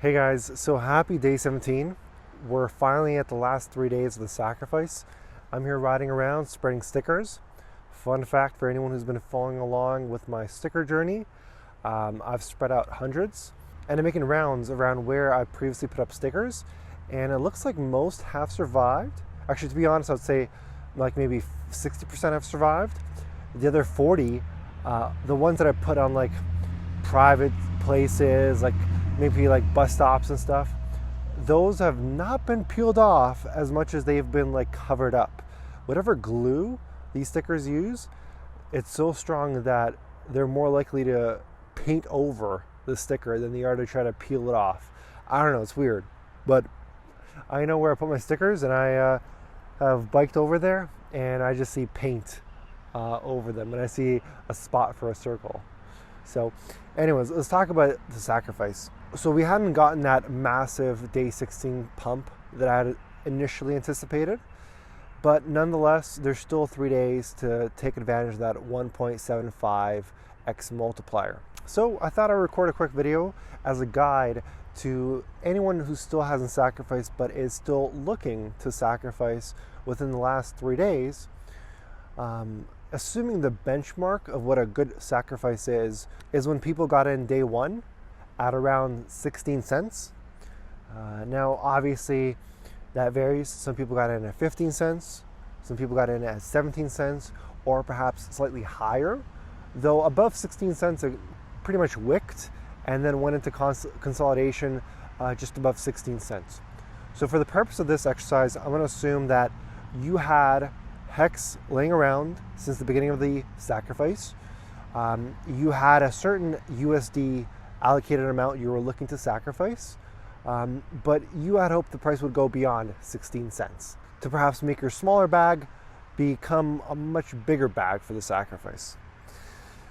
Hey guys, so happy day 17. We're finally at the last 3 days of the sacrifice. I'm here riding around spreading stickers. Fun fact for anyone who's been following along with my sticker journey, I've spread out hundreds and I'm making rounds around where I previously put up stickers, and it looks like most have survived. Actually, to be honest, I would say like maybe 60% have survived. The other 40, the ones that I put on like private places, like maybe like bus stops and stuff, those have not been peeled off as much as they've been like covered up. Whatever glue these stickers use, it's so strong that they're more likely to paint over the sticker than they are to try to peel it off. I don't know, it's weird, but I know where I put my stickers, and I have biked over there and I just see paint over them, and I see a spot for a circle. So anyways, let's talk about the sacrifice. So we hadn't gotten that massive day 16 pump that I had initially anticipated, but nonetheless, there's still 3 days to take advantage of that 1.75x multiplier. So I thought I'd record a quick video as a guide to anyone who still hasn't sacrificed but is still looking to sacrifice within the last 3 days. Assuming the benchmark of what a good sacrifice is when people got in day one at around 16 cents. Now, obviously, that varies. Some people got in at 15 cents, some people got in at 17 cents, or perhaps slightly higher. Though above 16 cents, it pretty much wicked and then went into consolidation just above 16 cents. So for the purpose of this exercise, I'm going to assume that you had HEX laying around since the beginning of the sacrifice. You had a certain USD allocated amount you were looking to sacrifice, but you had hoped the price would go beyond 16 cents to perhaps make your smaller bag become a much bigger bag for the sacrifice.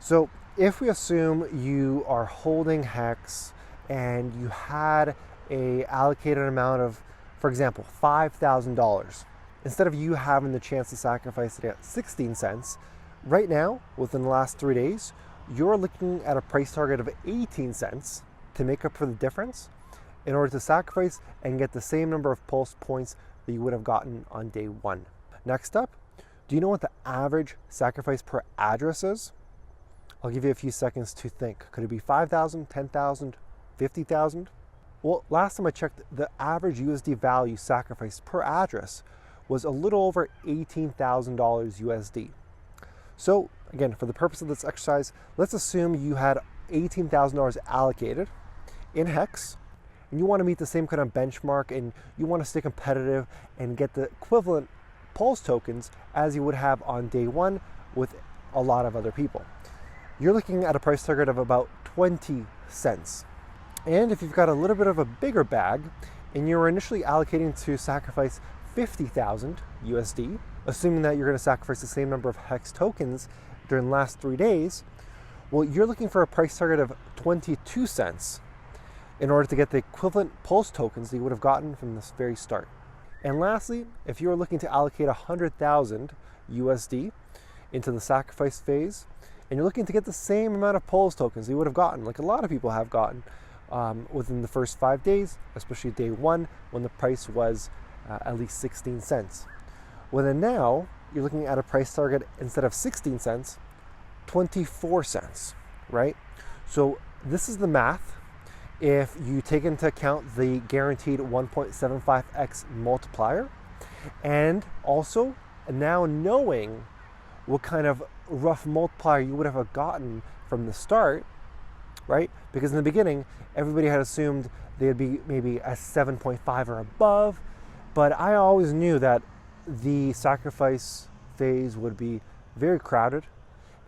So if we assume you are holding HEX and you had a allocated amount of, for example, $5,000, instead of you having the chance to sacrifice it at 16 cents, right now, within the last 3 days, you're looking at a price target of 18 cents to make up for the difference in order to sacrifice and get the same number of pulse points that you would have gotten on day one. Next up, do you know what the average sacrifice per address is? I'll give you a few seconds to think. Could it be 5,000, 10,000, 50,000? Well, last time I checked, the average USD value sacrificed per address was a little over $18,000 USD. So again, for the purpose of this exercise, let's assume you had $18,000 allocated in HEX, and you want to meet the same kind of benchmark, and you want to stay competitive and get the equivalent pulse tokens as you would have on day one with a lot of other people. You're looking at a price target of about 20 cents. And if you've got a little bit of a bigger bag and you're initially allocating to sacrifice 50,000 USD, assuming that you're going to sacrifice the same number of HEX tokens during the last 3 days, well, you're looking for a price target of 22 cents in order to get the equivalent pulse tokens that you would have gotten from this very start. And lastly, if you are looking to allocate 100,000 USD into the sacrifice phase, and you're looking to get the same amount of pulse tokens you would have gotten, like a lot of people have gotten, within the first 5 days, especially day one, when the price was at least 16 cents. Well, then now you're looking at a price target, instead of 16 cents, 24 cents, right? So this is the math. If you take into account the guaranteed 1.75x multiplier, and also now knowing what kind of rough multiplier you would have gotten from the start, right? Because in the beginning, everybody had assumed they'd be maybe a 7.5 or above, but I always knew that the sacrifice phase would be very crowded,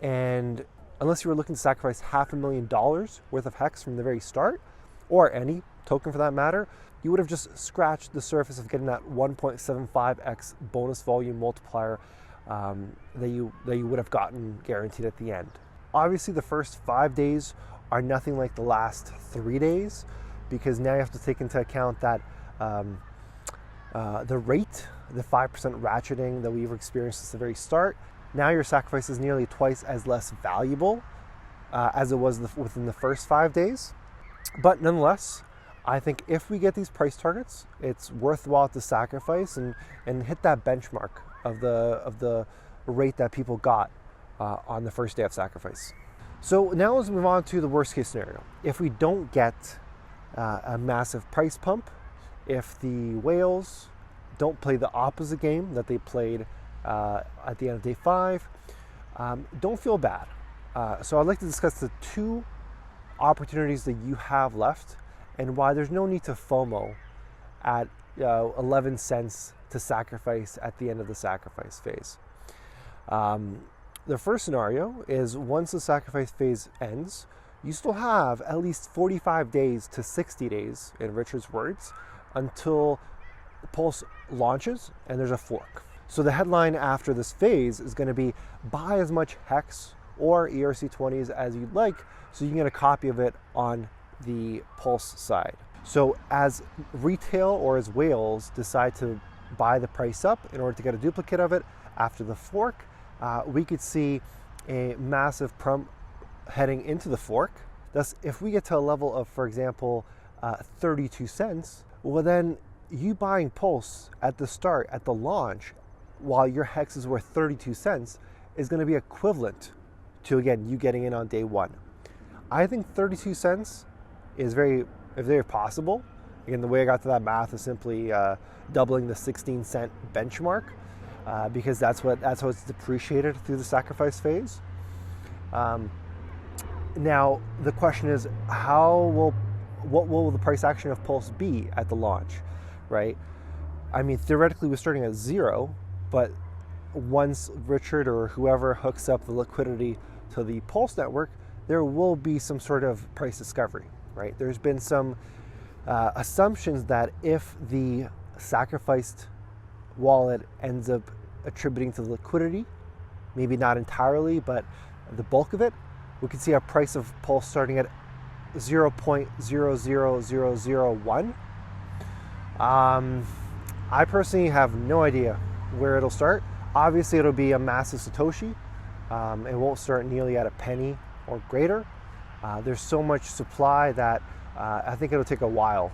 and unless you were looking to sacrifice $500,000 worth of HEX from the very start, or any token for that matter, you would have just scratched the surface of getting that 1.75x bonus volume multiplier that you would have gotten guaranteed at the end. Obviously, the first 5 days are nothing like the last 3 days, because now you have to take into account that the rate, the 5% ratcheting that we've experienced since the very start. Now your sacrifice is nearly twice as less valuable as it was within the first 5 days. But nonetheless, I think if we get these price targets, it's worthwhile to sacrifice and hit that benchmark of the rate that people got on the first day of sacrifice. So now let's move on to the worst case scenario. If we don't get a massive price pump, if the whales don't play the opposite game that they played at the end of day 5, don't feel bad. So I'd like to discuss the 2 opportunities that you have left and why there's no need to FOMO at 11 cents to sacrifice at the end of the sacrifice phase. The first scenario is once the sacrifice phase ends, you still have at least 45 days to 60 days, in Richard's words, until Pulse launches and there's a fork. So the headline after this phase is going to be buy as much HEX or ERC20s as you'd like so you can get a copy of it on the Pulse side. So as retail or as whales decide to buy the price up in order to get a duplicate of it after the fork, we could see a massive pump heading into the fork. Thus, if we get to a level of, for example, 32 cents, well then you buying Pulse at the start, at the launch, while your HEX is worth 32 cents, is going to be equivalent to, again, you getting in on day 1. I think 32 cents is very possible. Again, the way I got to that math is simply doubling the 16 cent benchmark, because that's how it's depreciated through the sacrifice phase. Now the question is, what will the price action of Pulse be at the launch, right? I mean, theoretically we're starting at 0, but once Richard or whoever hooks up the liquidity to the Pulse network, there will be some sort of price discovery, right? There's been some assumptions that if the sacrificed wallet ends up attributing to the liquidity, maybe not entirely, but the bulk of it, we can see a price of Pulse starting at 0.00001. I personally have no idea where it'll start. Obviously, it'll be a massive Satoshi. It won't start nearly at a penny or greater. There's so much supply that I think it'll take a while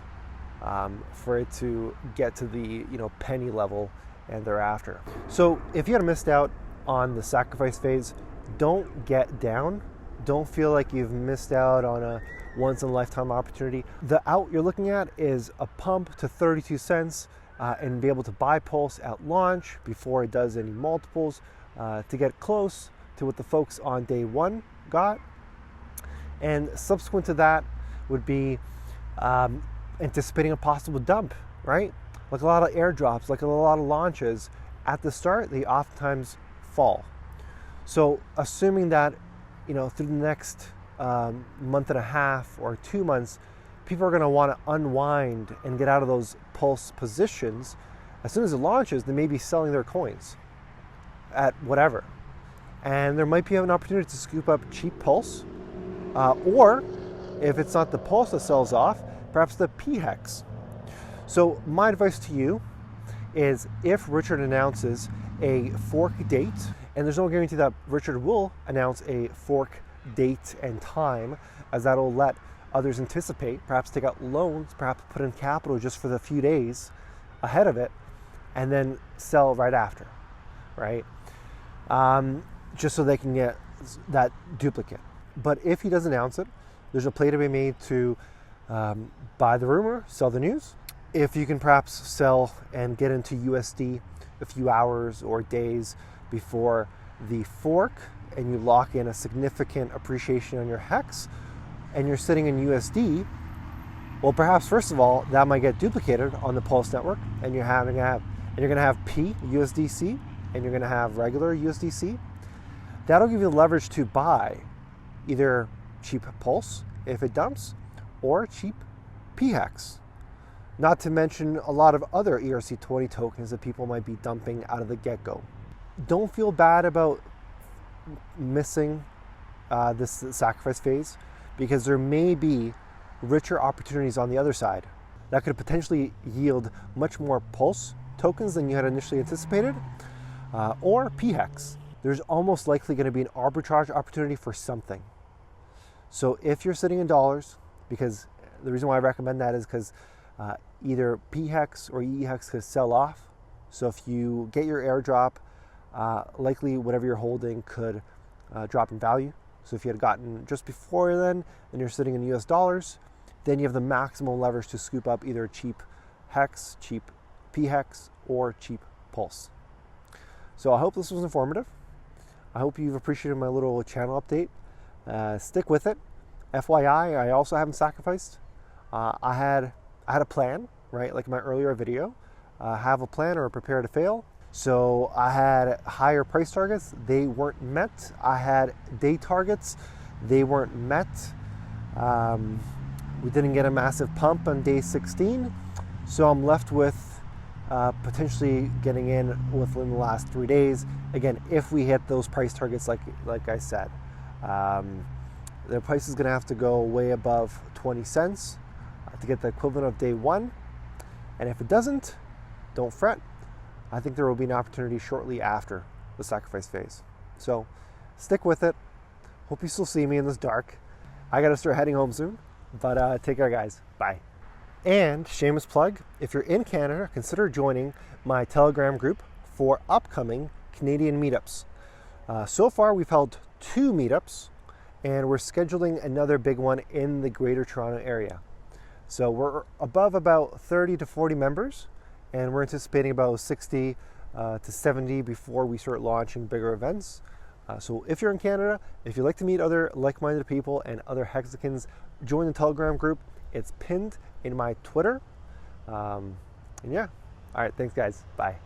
for it to get to the penny level and thereafter. So if you had missed out on the sacrifice phase, don't get down. Don't feel like you've missed out on a once-in-a-lifetime opportunity. The out you're looking at is a pump to 32 cents and be able to buy Pulse at launch before it does any multiples to get close to what the folks on day 1 got. And subsequent to that would be anticipating a possible dump, right? Like a lot of airdrops, like a lot of launches, at the start, they oftentimes fall. So assuming that, through the next month and a half or 2 months, people are going to want to unwind and get out of those Pulse positions. As soon as it launches, they may be selling their coins at whatever. And there might be an opportunity to scoop up cheap Pulse, or if it's not the Pulse that sells off, perhaps the 𝙒𝙗𝙗. So my advice to you is, if Richard announces a fork date, and there's no guarantee that Richard will announce a fork date and time, as that'll let others anticipate, perhaps take out loans, perhaps put in capital just for the few days ahead of it, and then sell right after, right? Just so they can get that duplicate. But if he does announce it, there's a play to be made to buy the rumor, sell the news. If you can perhaps sell and get into USD a few hours or days before the fork, and you lock in a significant appreciation on your HEX, and you're sitting in USD, well, perhaps first of all, that might get duplicated on the Pulse network, and you're going to have P USDC, and you're going to have regular USDC. That'll give you the leverage to buy either cheap Pulse if it dumps, or cheap 𝙒𝙗𝙗. Not to mention a lot of other ERC20 tokens that people might be dumping out of the get-go. Don't feel bad about missing this sacrifice phase, because there may be richer opportunities on the other side that could potentially yield much more Pulse tokens than you had initially anticipated, or 𝙒𝙗𝙗. There's almost likely going to be an arbitrage opportunity for something. So if you're sitting in dollars, because the reason why I recommend that is because either 𝙏𝙝 or 𝙒𝙏𝙗 could sell off. So if you get your airdrop, likely whatever you're holding could drop in value. So if you had gotten just before then and you're sitting in US dollars, then you have the maximum leverage to scoop up either cheap HEX, cheap 𝙏𝙗, or cheap Pulse. So I hope this was informative. I hope you've appreciated my little channel update. Stick with it. FYI, I also haven't sacrificed. I had a plan, right? Like my earlier video, have a plan or prepare to fail. So I had higher price targets. They weren't met. I had day targets. They weren't met. We didn't get a massive pump on day 16. So I'm left with potentially getting in within the last 3 days. Again, if we hit those price targets, like I said. The price is going to have to go way above 20 cents to get the equivalent of day 1. And if it doesn't, don't fret. I think there will be an opportunity shortly after the sacrifice phase. So stick with it. Hope you still see me in this dark. I got to start heading home soon. But take care, guys. Bye. And shameless plug, if you're in Canada, consider joining my Telegram group for upcoming Canadian meetups. So far, we've held 2 meetups, and we're scheduling another big one in the Greater Toronto area. So we're above about 30 to 40 members, and we're anticipating about 60 to 70 before we start launching bigger events. So if you're in Canada, if you'd like to meet other like-minded people and other Hexicans, join the Telegram group. It's pinned in my Twitter. And yeah, all right, thanks guys, bye.